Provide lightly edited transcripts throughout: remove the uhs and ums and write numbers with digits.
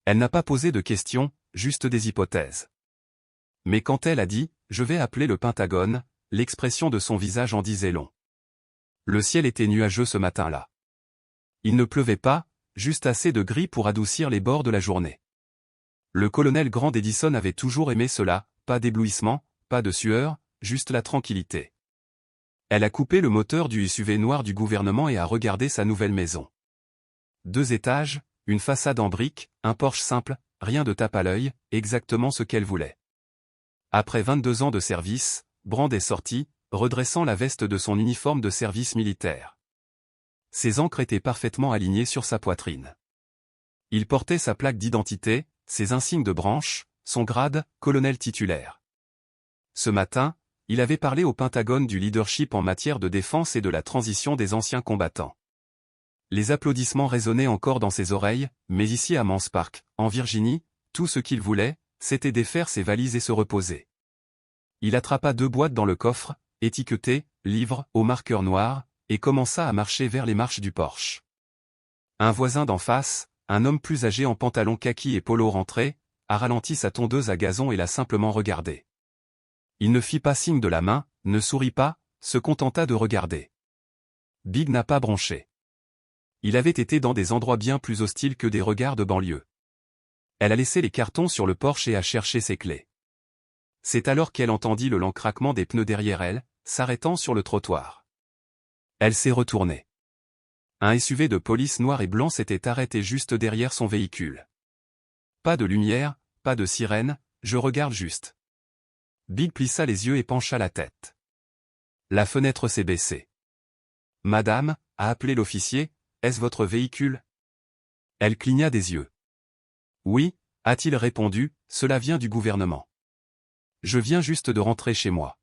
Elle n'a pas posé de questions, juste des hypothèses. Mais quand elle a dit « Je vais appeler le Pentagone », l'expression de son visage en disait long. Le ciel était nuageux ce matin-là. Il ne pleuvait pas, juste assez de gris pour adoucir les bords de la journée. Le colonel Grant Edison avait toujours aimé cela, pas d'éblouissement, pas de sueur, juste la tranquillité. Elle a coupé le moteur du SUV noir du gouvernement et a regardé sa nouvelle maison. 2 étages, une façade en briques, un porche simple, rien de tape à l'œil, exactement ce qu'elle voulait. Après 22 ans de service, Brand est sorti, redressant la veste de son uniforme de service militaire. Ses ancres étaient parfaitement alignées sur sa poitrine. Il portait sa plaque d'identité, ses insignes de branche, son grade, colonel titulaire. Ce matin, il avait parlé au Pentagone du leadership en matière de défense et de la transition des anciens combattants. Les applaudissements résonnaient encore dans ses oreilles, mais ici à Mans Park, en Virginie, tout ce qu'il voulait, c'était défaire ses valises et se reposer. Il attrapa 2 boîtes dans le coffre, étiquetées « Livres » au marqueur noir, et commença à marcher vers les marches du porche. Un voisin d'en face, un homme plus âgé en pantalon kaki et polo rentré, a ralenti sa tondeuse à gazon et l'a simplement regardé. Il ne fit pas signe de la main, ne sourit pas, se contenta de regarder. Big n'a pas bronché. Il avait été dans des endroits bien plus hostiles que des regards de banlieue. Elle a laissé les cartons sur le porche et a cherché ses clés. C'est alors qu'elle entendit le lent craquement des pneus derrière elle, s'arrêtant sur le trottoir. Elle s'est retournée. Un SUV de police noir et blanc s'était arrêté juste derrière son véhicule. Pas de lumière, pas de sirène, je regarde juste. Big plissa les yeux et pencha la tête. La fenêtre s'est baissée. « Madame » a appelé l'officier, « est-ce votre véhicule ?» Elle cligna des yeux. « Oui » a-t-il répondu, « cela vient du gouvernement. Je viens juste de rentrer chez moi. »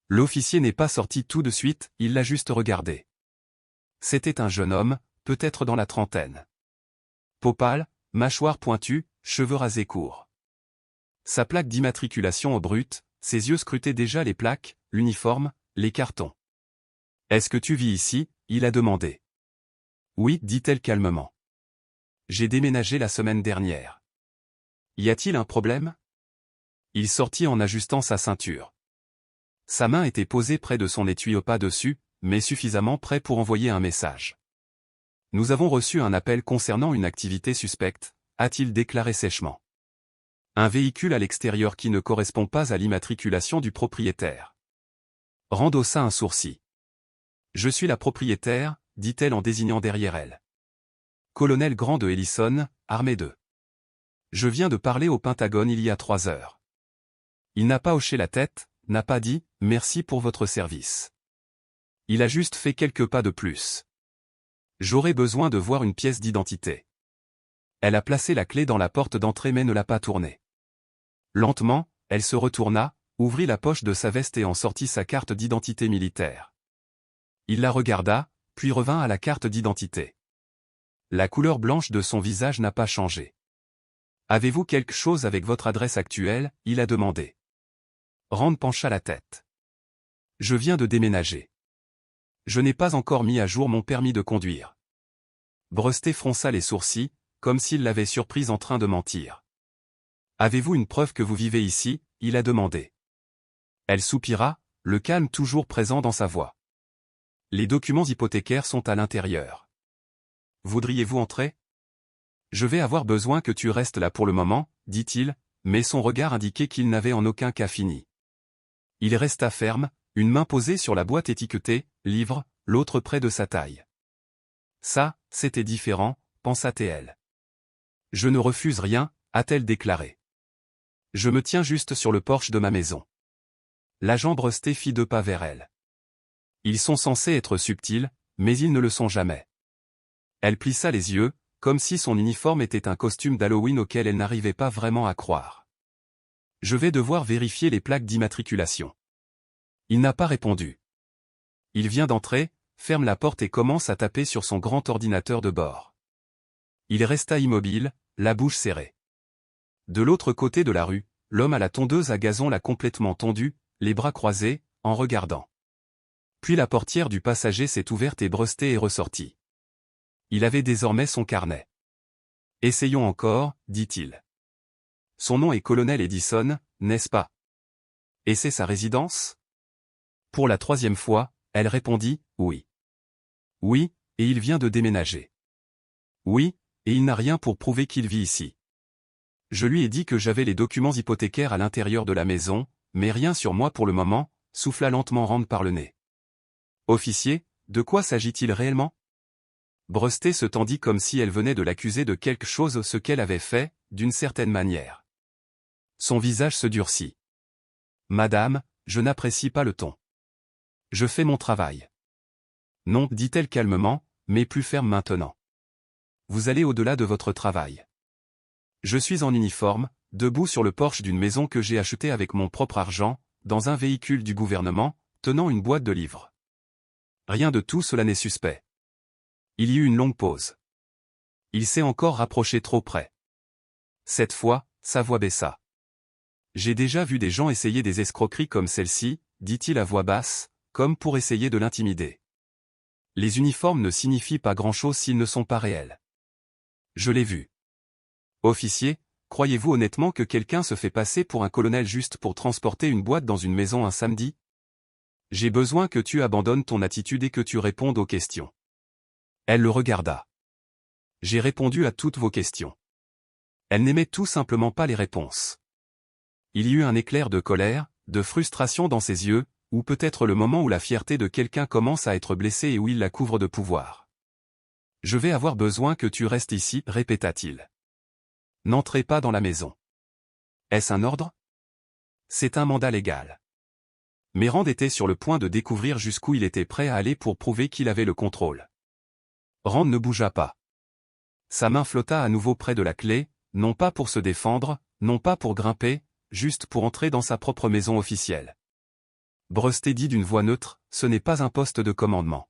L'officier n'est pas sorti tout de suite, il l'a juste regardé. C'était un jeune homme, peut-être dans la trentaine. Peau pâle, mâchoire pointue, cheveux rasés courts. Sa plaque d'immatriculation au brut, ses yeux scrutaient déjà les plaques, l'uniforme, les cartons. « Est-ce que tu vis ici ?» il a demandé. « Oui » dit-elle calmement. « J'ai déménagé la semaine dernière. »« Y a-t-il un problème ?» Il sortit en ajustant sa ceinture. Sa main était posée près de son étui pas dessus, mais suffisamment près pour envoyer un message. « Nous avons reçu un appel concernant une activité suspecte », a-t-il déclaré sèchement. Un véhicule à l'extérieur qui ne correspond pas à l'immatriculation du propriétaire. Rand haussa un sourcil. « Je suis la propriétaire », dit-elle en désignant derrière elle. Colonel Grant de Ellison, armée de. Je viens de parler au Pentagone il y a 3 heures. Il n'a pas hoché la tête, n'a pas dit « merci pour votre service ». Il a juste fait quelques pas de plus. J'aurais besoin de voir une pièce d'identité. Elle a placé la clé dans la porte d'entrée mais ne l'a pas tournée. Lentement, elle se retourna, ouvrit la poche de sa veste et en sortit sa carte d'identité militaire. Il la regarda, puis revint à la carte d'identité. La couleur blanche de son visage n'a pas changé. « Avez-vous quelque chose avec votre adresse actuelle ?» il a demandé. Rand pencha la tête. « Je viens de déménager. Je n'ai pas encore mis à jour mon permis de conduire. » Brusté fronça les sourcils, comme s'il l'avait surprise en train de mentir. « Avez-vous une preuve que vous vivez ici ?» il a demandé. Elle soupira, le calme toujours présent dans sa voix. « Les documents hypothécaires sont à l'intérieur. Voudriez-vous entrer ? Je vais avoir besoin que tu restes là pour le moment, dit-il, mais son regard indiquait qu'il n'avait en aucun cas fini. Il resta ferme, une main posée sur la boîte étiquetée « Livre », l'autre près de sa taille. Ça, c'était différent, pensa-t-elle. Je ne refuse rien, a-t-elle déclaré. Je me tiens juste sur le porche de ma maison. L'agent Brusté fit 2 pas vers elle. Ils sont censés être subtils, mais ils ne le sont jamais. Elle plissa les yeux, comme si son uniforme était un costume d'Halloween auquel elle n'arrivait pas vraiment à croire. Je vais devoir vérifier les plaques d'immatriculation. Il n'a pas répondu. Il vient d'entrer, ferme la porte et commence à taper sur son grand ordinateur de bord. Il resta immobile, la bouche serrée. De l'autre côté de la rue, l'homme à la tondeuse à gazon l'a complètement tondu, les bras croisés, en regardant. Puis la portière du passager s'est ouverte et Brusté est ressorti. Il avait désormais son carnet. Essayons encore, dit-il. Son nom est Colonel Edison, n'est-ce pas? Et c'est sa résidence? Pour la 3e fois, elle répondit, oui. Oui, et il vient de déménager. Oui, et il n'a rien pour prouver qu'il vit ici. Je lui ai dit que j'avais les documents hypothécaires à l'intérieur de la maison, mais rien sur moi pour le moment, souffla lentement Rand par le nez. Officier, de quoi s'agit-il réellement? Brusté se tendit comme si elle venait de l'accuser de quelque chose ce qu'elle avait fait, d'une certaine manière. Son visage se durcit. Madame, je n'apprécie pas le ton. Je fais mon travail. Non, dit-elle calmement, mais plus ferme maintenant. Vous allez au-delà de votre travail. Je suis en uniforme, debout sur le porche d'une maison que j'ai achetée avec mon propre argent, dans un véhicule du gouvernement, tenant une boîte de livres. Rien de tout cela n'est suspect. Il y eut une longue pause. Il s'est encore rapproché trop près. Cette fois, sa voix baissa. J'ai déjà vu des gens essayer des escroqueries comme celle-ci, dit-il à voix basse, comme pour essayer de l'intimider. Les uniformes ne signifient pas grand-chose s'ils ne sont pas réels. Je l'ai vu. Officier, croyez-vous honnêtement que quelqu'un se fait passer pour un colonel juste pour transporter une boîte dans une maison un samedi? J'ai besoin que tu abandonnes ton attitude et que tu répondes aux questions. Elle le regarda. J'ai répondu à toutes vos questions. Elle n'aimait tout simplement pas les réponses. Il y eut un éclair de colère, de frustration dans ses yeux, ou peut-être le moment où la fierté de quelqu'un commence à être blessée et où il la couvre de pouvoir. Je vais avoir besoin que tu restes ici, répéta-t-il. N'entrez pas dans la maison. Est-ce un ordre? C'est un mandat légal. Mais Rand était sur le point de découvrir jusqu'où il était prêt à aller pour prouver qu'il avait le contrôle. Rand ne bougea pas. Sa main flotta à nouveau près de la clé, non pas pour se défendre, non pas pour grimper, juste pour entrer dans sa propre maison officielle. Brusté dit d'une voix neutre, ce n'est pas un poste de commandement.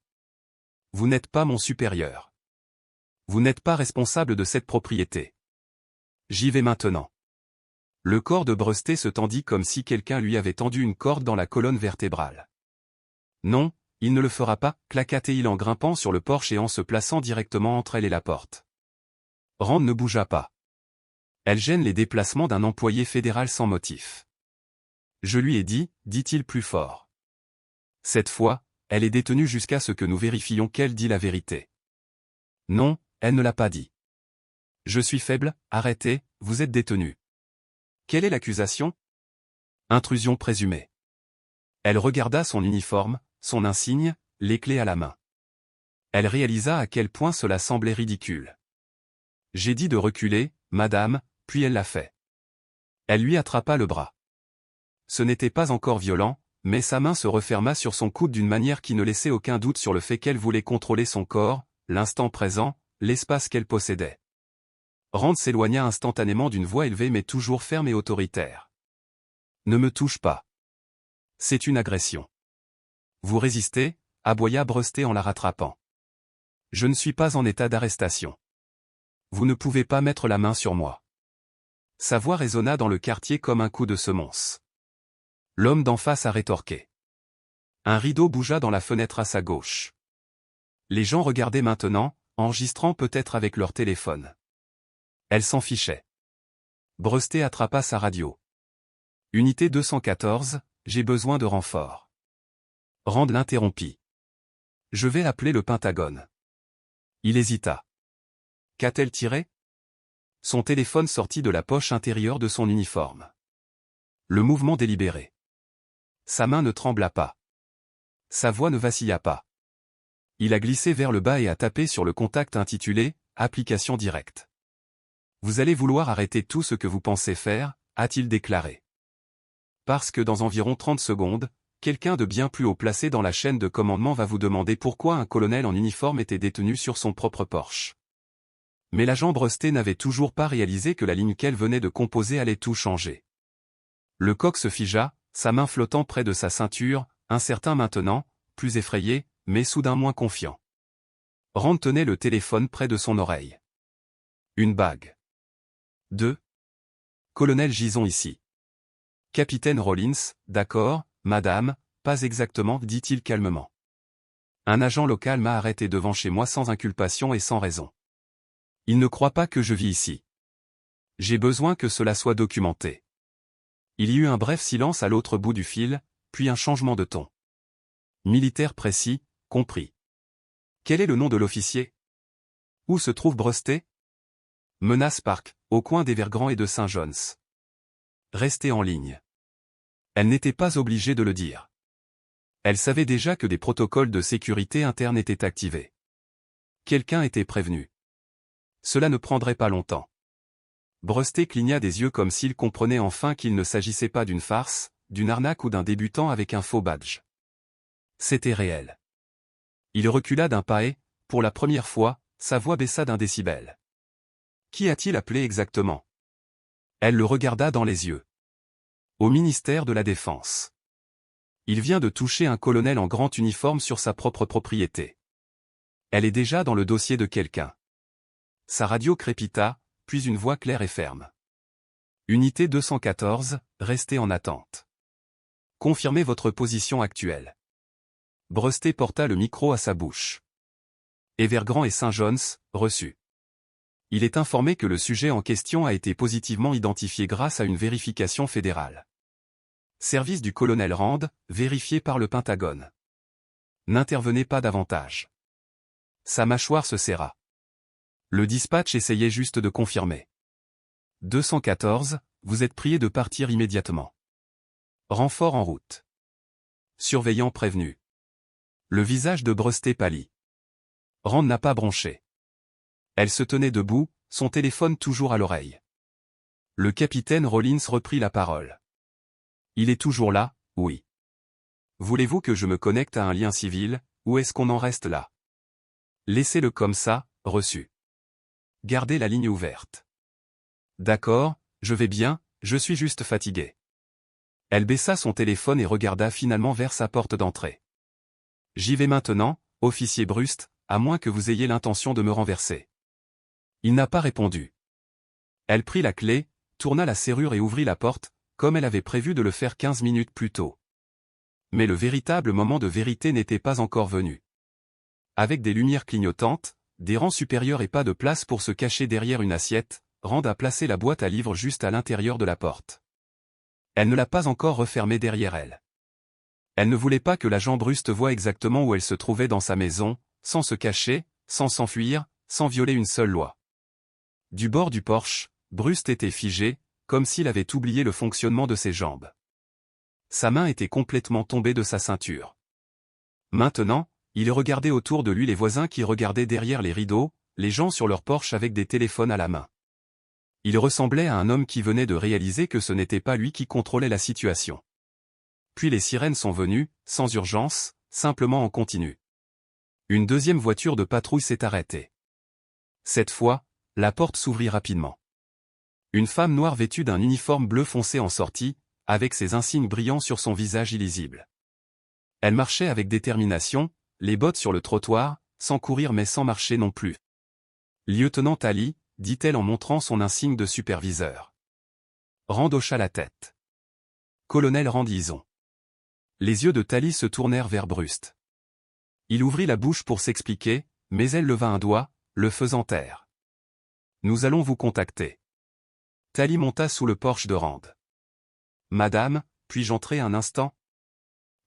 Vous n'êtes pas mon supérieur. Vous n'êtes pas responsable de cette propriété. J'y vais maintenant. Le corps de Brusté se tendit comme si quelqu'un lui avait tendu une corde dans la colonne vertébrale. Non, il ne le fera pas, claqua-t-il en grimpant sur le porche et en se plaçant directement entre elle et la porte. Rand ne bougea pas. Elle gêne les déplacements d'un employé fédéral sans motif. Je lui ai dit, dit-il plus fort. Cette fois, elle est détenue jusqu'à ce que nous vérifions qu'elle dit la vérité. Non, elle ne l'a pas dit. Je suis faible, arrêtez, vous êtes détenu. Quelle est l'accusation? Intrusion présumée. Elle regarda son uniforme, son insigne, les clés à la main. Elle réalisa à quel point cela semblait ridicule. J'ai dit de reculer, madame, puis elle l'a fait. Elle lui attrapa le bras. Ce n'était pas encore violent, mais sa main se referma sur son coude d'une manière qui ne laissait aucun doute sur le fait qu'elle voulait contrôler son corps, l'instant présent, l'espace qu'elle possédait. Rand s'éloigna instantanément d'une voix élevée mais toujours ferme et autoritaire. Ne me touche pas. C'est une agression. Vous résistez, aboya Brusté en la rattrapant. Je ne suis pas en état d'arrestation. Vous ne pouvez pas mettre la main sur moi. Sa voix résonna dans le quartier comme un coup de semonce. L'homme d'en face a rétorqué. Un rideau bougea dans la fenêtre à sa gauche. Les gens regardaient maintenant, enregistrant peut-être avec leur téléphone. Elle s'en fichait. Brusté attrapa sa radio. Unité 214, j'ai besoin de renfort. Rand l'interrompit. Je vais appeler le Pentagone. Il hésita. Qu'a-t-elle tiré? Son téléphone sortit de la poche intérieure de son uniforme. Le mouvement délibéré. Sa main ne trembla pas. Sa voix ne vacilla pas. Il a glissé vers le bas et a tapé sur le contact intitulé « Application directe ». Vous allez vouloir arrêter tout ce que vous pensez faire, a-t-il déclaré. Parce que dans environ 30 secondes, quelqu'un de bien plus haut placé dans la chaîne de commandement va vous demander pourquoi un colonel en uniforme était détenu sur son propre porche. Mais l'agent Brusté n'avait toujours pas réalisé que la ligne qu'elle venait de composer allait tout changer. Le coq se figea, sa main flottant près de sa ceinture, incertain maintenant, plus effrayé, mais soudain moins confiant. Rand tenait le téléphone près de son oreille. Une bague. 2. Colonel Gison ici. Capitaine Rollins, d'accord, madame, pas exactement, dit-il calmement. Un agent local m'a arrêté devant chez moi sans inculpation et sans raison. Il ne croit pas que je vis ici. J'ai besoin que cela soit documenté. Il y eut un bref silence à l'autre bout du fil, puis un changement de ton. Militaire précis, compris. Quel est le nom de l'officier? Où se trouve Brusté? Menace Park, au coin d'Evergrande et de St. John's. Restez en ligne. Elle n'était pas obligée de le dire. Elle savait déjà que des protocoles de sécurité interne étaient activés. Quelqu'un était prévenu. Cela ne prendrait pas longtemps. Brusté cligna des yeux comme s'il comprenait enfin qu'il ne s'agissait pas d'une farce, d'une arnaque ou d'un débutant avec un faux badge. C'était réel. Il recula d'un pas et, pour la première fois, sa voix baissa d'1 décibel. Qui a-t-il appelé exactement? Elle le regarda dans les yeux. Au ministère de la Défense. Il vient de toucher un colonel en grand uniforme sur sa propre propriété. Elle est déjà dans le dossier de quelqu'un. Sa radio crépita, puis une voix claire et ferme. Unité 214, restez en attente. Confirmez votre position actuelle. Brusté porta le micro à sa bouche. Evergrande et St. John's, reçu. Il est informé que le sujet en question a été positivement identifié grâce à une vérification fédérale. Service du colonel Rand, vérifié par le Pentagone. N'intervenez pas davantage. Sa mâchoire se serra. Le dispatch essayait juste de confirmer. 214, vous êtes prié de partir immédiatement. Renfort en route. Surveillant prévenu. Le visage de Brusté pâlit. Rand n'a pas bronché. Elle se tenait debout, son téléphone toujours à l'oreille. Le capitaine Rollins reprit la parole. Il est toujours là, oui. Voulez-vous que je me connecte à un lien civil, ou est-ce qu'on en reste là? Laissez-le comme ça, reçu. Gardez la ligne ouverte. D'accord, je vais bien, je suis juste fatigué. Elle baissa son téléphone et regarda finalement vers sa porte d'entrée. J'y vais maintenant, officier Brust, à moins que vous ayez l'intention de me renverser. Il n'a pas répondu. Elle prit la clé, tourna la serrure et ouvrit la porte, comme elle avait prévu de le faire 15 minutes plus tôt. Mais le véritable moment de vérité n'était pas encore venu. Avec des lumières clignotantes, des rangs supérieurs et pas de place pour se cacher derrière une assiette, Rand a placé la boîte à livres juste à l'intérieur de la porte. Elle ne l'a pas encore refermée derrière elle. Elle ne voulait pas que l'agent Brust voie exactement où elle se trouvait dans sa maison, sans se cacher, sans s'enfuir, sans violer une seule loi. Du bord du porche, Brust était figé, comme s'il avait oublié le fonctionnement de ses jambes. Sa main était complètement tombée de sa ceinture. Maintenant, il regardait autour de lui les voisins qui regardaient derrière les rideaux, les gens sur leur porche avec des téléphones à la main. Il ressemblait à un homme qui venait de réaliser que ce n'était pas lui qui contrôlait la situation. Puis les sirènes sont venues, sans urgence, simplement en continu. Une deuxième voiture de patrouille s'est arrêtée. Cette fois, la porte s'ouvrit rapidement. Une femme noire vêtue d'un uniforme bleu foncé en sortit, avec ses insignes brillants sur son visage illisible. Elle marchait avec détermination, les bottes sur le trottoir, sans courir mais sans marcher non plus. Lieutenant Ali, dit-elle en montrant son insigne de superviseur. Rand hocha la tête. Colonel Randison. Les yeux de Tali se tournèrent vers Brust. Il ouvrit la bouche pour s'expliquer, mais elle leva un doigt, le faisant taire. Nous allons vous contacter. Tali monta sous le porche de Rand. Madame, puis-je entrer un instant?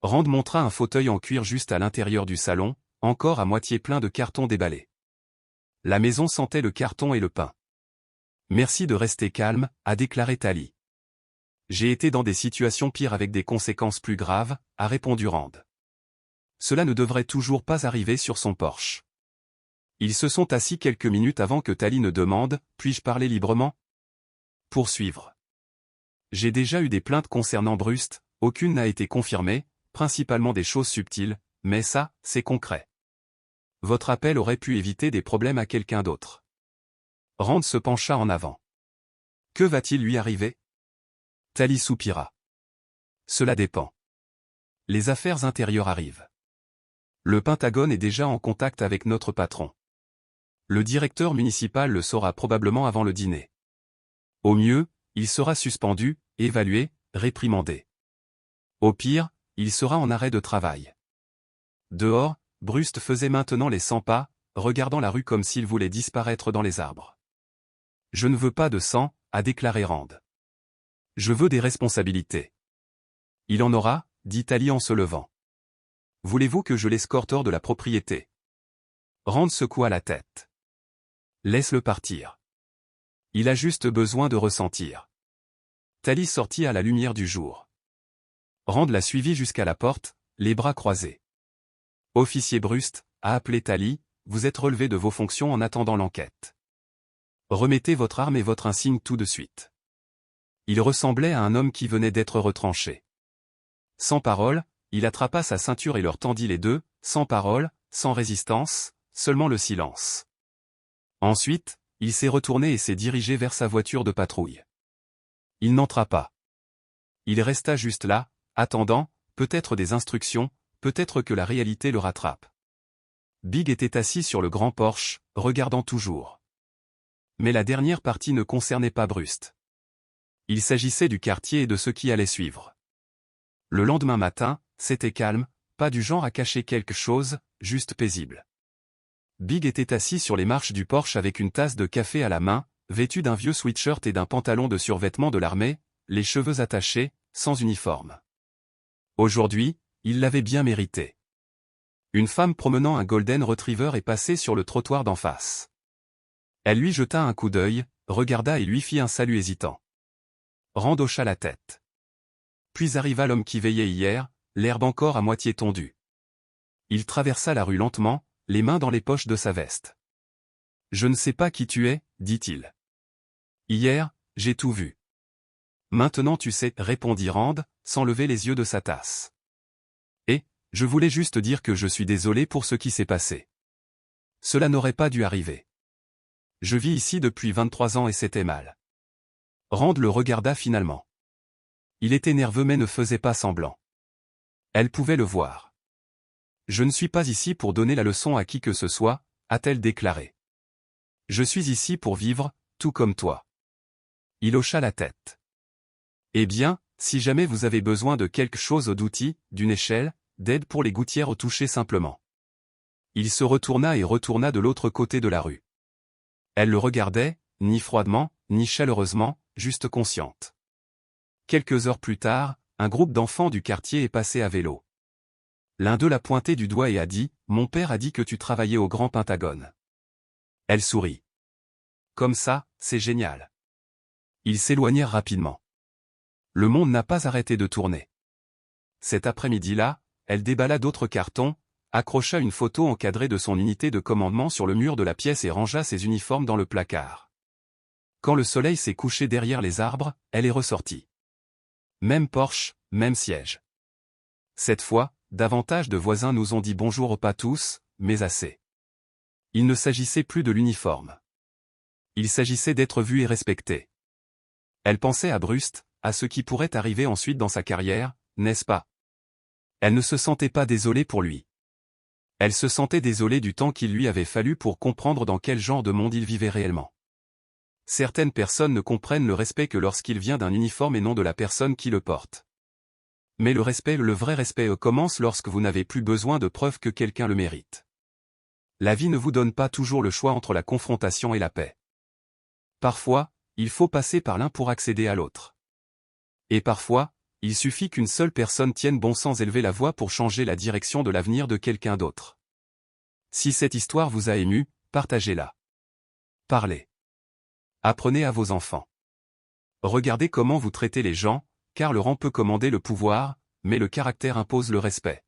Rand montra un fauteuil en cuir juste à l'intérieur du salon, encore à moitié plein de cartons déballés. La maison sentait le carton et le pain. Merci de rester calme, a déclaré Tali. J'ai été dans des situations pires avec des conséquences plus graves, a répondu Rand. Cela ne devrait toujours pas arriver sur son porche. Ils se sont assis quelques minutes avant que Tali ne demande « Puis-je parler librement ?» Poursuivre. J'ai déjà eu des plaintes concernant Brust, aucune n'a été confirmée, principalement des choses subtiles, mais ça, c'est concret. Votre appel aurait pu éviter des problèmes à quelqu'un d'autre. Rand se pencha en avant. Que va-t-il lui arriver? Tali soupira. Cela dépend. Les affaires intérieures arrivent. Le Pentagone est déjà en contact avec notre patron. Le directeur municipal le saura probablement avant le dîner. Au mieux, il sera suspendu, évalué, réprimandé. Au pire, il sera en arrêt de travail. Dehors, Brust faisait maintenant les 100 pas, regardant la rue comme s'il voulait disparaître dans les arbres. Je ne veux pas de sang, a déclaré Rand. Je veux des responsabilités. Il en aura, dit Tally en se levant. Voulez-vous que je l'escorte hors de la propriété? Rand secoua la tête. Laisse-le partir. Il a juste besoin de ressentir. Tally sortit à la lumière du jour. Rand la suivit jusqu'à la porte, les bras croisés. Officier Brust, a appelé Tally, vous êtes relevé de vos fonctions en attendant l'enquête. Remettez votre arme et votre insigne tout de suite. Il ressemblait à un homme qui venait d'être retranché. Sans parole, il attrapa sa ceinture et leur tendit les deux, sans parole, sans résistance, seulement le silence. Ensuite, il s'est retourné et s'est dirigé vers sa voiture de patrouille. Il n'entra pas. Il resta juste là, attendant, peut-être des instructions, peut-être que la réalité le rattrape. Big était assis sur le grand porche, regardant toujours. Mais la dernière partie ne concernait pas Brust. Il s'agissait du quartier et de ce qui allait suivre. Le lendemain matin, c'était calme, pas du genre à cacher quelque chose, juste paisible. Big était assis sur les marches du porche avec une tasse de café à la main, vêtu d'un vieux sweatshirt et d'un pantalon de survêtement de l'armée, les cheveux attachés, sans uniforme. Aujourd'hui, il l'avait bien mérité. Une femme promenant un Golden Retriever est passée sur le trottoir d'en face. Elle lui jeta un coup d'œil, regarda et lui fit un salut hésitant. Rand hocha la tête. Puis arriva l'homme qui veillait hier, l'herbe encore à moitié tondue. Il traversa la rue lentement, les mains dans les poches de sa veste. « Je ne sais pas qui tu es, dit-il. Hier, j'ai tout vu. Maintenant tu sais, répondit Rand, sans lever les yeux de sa tasse. Et, je voulais juste dire que je suis désolé pour ce qui s'est passé. Cela n'aurait pas dû arriver. Je vis ici depuis 23 ans et c'était mal. Rand le regarda finalement. Il était nerveux mais ne faisait pas semblant. Elle pouvait le voir. Je ne suis pas ici pour donner la leçon à qui que ce soit, a-t-elle déclaré. Je suis ici pour vivre, tout comme toi. Il hocha la tête. Eh bien, si jamais vous avez besoin de quelque chose d'outil, d'une échelle, d'aide pour les gouttières au toucher simplement. Il se retourna et retourna de l'autre côté de la rue. Elle le regardait, ni froidement, ni chaleureusement, juste consciente. Quelques heures plus tard, un groupe d'enfants du quartier est passé à vélo. L'un d'eux l'a pointé du doigt et a dit « Mon père a dit que tu travaillais au Grand Pentagone. » Elle sourit. Comme ça, c'est génial. Ils s'éloignèrent rapidement. Le monde n'a pas arrêté de tourner. Cet après-midi-là, elle déballa d'autres cartons, accrocha une photo encadrée de son unité de commandement sur le mur de la pièce et rangea ses uniformes dans le placard. Quand le soleil s'est couché derrière les arbres, elle est ressortie. Même porche, même siège. Cette fois, davantage de voisins nous ont dit bonjour pas tous, mais assez. Il ne s'agissait plus de l'uniforme. Il s'agissait d'être vu et respecté. Elle pensait à Brust, à ce qui pourrait arriver ensuite dans sa carrière, n'est-ce pas? Elle ne se sentait pas désolée pour lui. Elle se sentait désolée du temps qu'il lui avait fallu pour comprendre dans quel genre de monde il vivait réellement. Certaines personnes ne comprennent le respect que lorsqu'il vient d'un uniforme et non de la personne qui le porte. Mais le vrai respect commence lorsque vous n'avez plus besoin de preuves que quelqu'un le mérite. La vie ne vous donne pas toujours le choix entre la confrontation et la paix. Parfois, il faut passer par l'un pour accéder à l'autre. Et parfois, il suffit qu'une seule personne tienne bon sans élever la voix pour changer la direction de l'avenir de quelqu'un d'autre. Si cette histoire vous a ému, partagez-la. Parlez. Apprenez à vos enfants. Regardez comment vous traitez les gens, car le rang peut commander le pouvoir, mais le caractère impose le respect.